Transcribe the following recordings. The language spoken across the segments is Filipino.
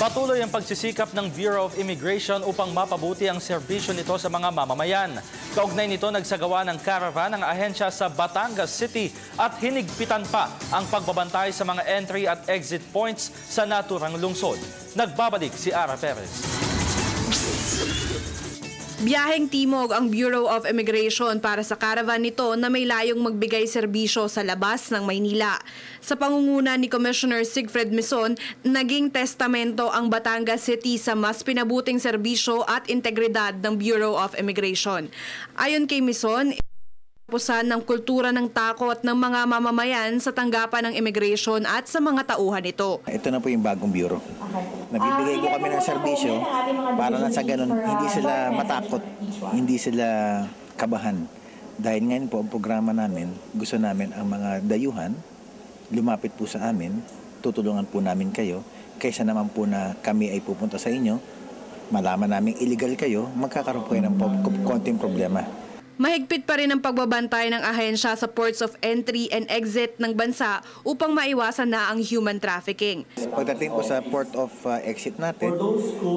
Patuloy ang pagsisikap ng Bureau of Immigration upang mapabuti ang serbisyo nito sa mga mamamayan. Kaugnay nito, nagsagawa ng caravan ang ahensya sa Batangas City at hinigpitan pa ang pagbabantay sa mga entry at exit points sa naturang lungsod. Nagbabalik si Ara Perez. Biyaheng timog ang Bureau of Immigration para sa caravan nito na may layong magbigay serbisyo sa labas ng Maynila. Sa pangunguna ni Commissioner Sigfred Mison, naging testamento ang Batangas City sa mas pinabuting serbisyo at integridad ng Bureau of Immigration. Ayon kay Mison, pusan ng kultura ng takot ng mga mamamayan sa tanggapan ng immigration at sa mga tauhan nito. Ito na po yung bagong bureau. Nabibigay ko kami ng serbisyo para na sa ganun hindi sila matakot, hindi sila kabahan. Dahil ngayon po ang programa namin, gusto namin ang mga dayuhan lumapit po sa amin, tutulungan po namin kayo, kaysa naman po na kami ay pupunta sa inyo, malaman namin illegal kayo, magkakaroon po kayo ng konting problema. Mahigpit pa rin ang pagbabantay ng ahensya sa ports of entry and exit ng bansa upang maiwasan na ang human trafficking. Pagdating po sa port of exit natin,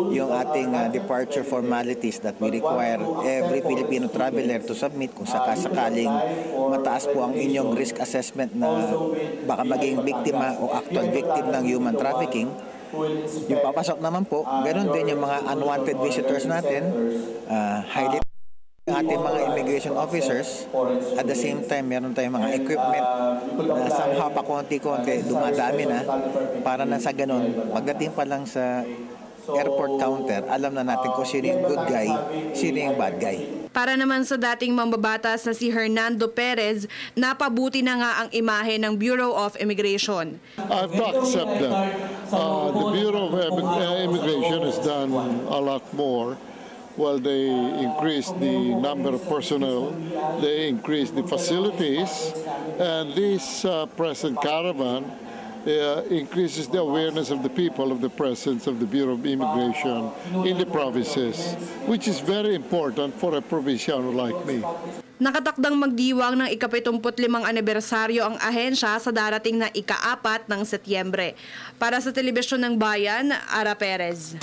yung ating departure formalities that we require every Filipino traveler to submit kung sakasakaling mataas po ang inyong risk assessment na baka maging biktima o actual victim ng human trafficking, yung papasok naman po, ganun din yung mga unwanted visitors natin, highly ating mga immigration officers. At the same time, meron tayong mga equipment na somehow pa konti-konti dumadami na para na sa ganun, pagdating pa lang sa airport counter, alam na natin kung sino yung good guy, sino yung bad guy. Para naman sa dating mambabatas na si Hernando Perez, napabuti na nga ang imahe ng Bureau of Immigration. I have to accept that. The Bureau of Immigration has done a lot more. Well, they increased the number of personnel, they increased the facilities, and this present caravan increases the awareness of the people of the presence of the Bureau of Immigration in the provinces, which is very important for a provinciano like me. Nakatakdang magdiwang ng ika-75 anibersaryo ang ahensya sa darating na ika-4 ng Setyembre. Para sa Telebisyon ng Bayan, Ara Perez.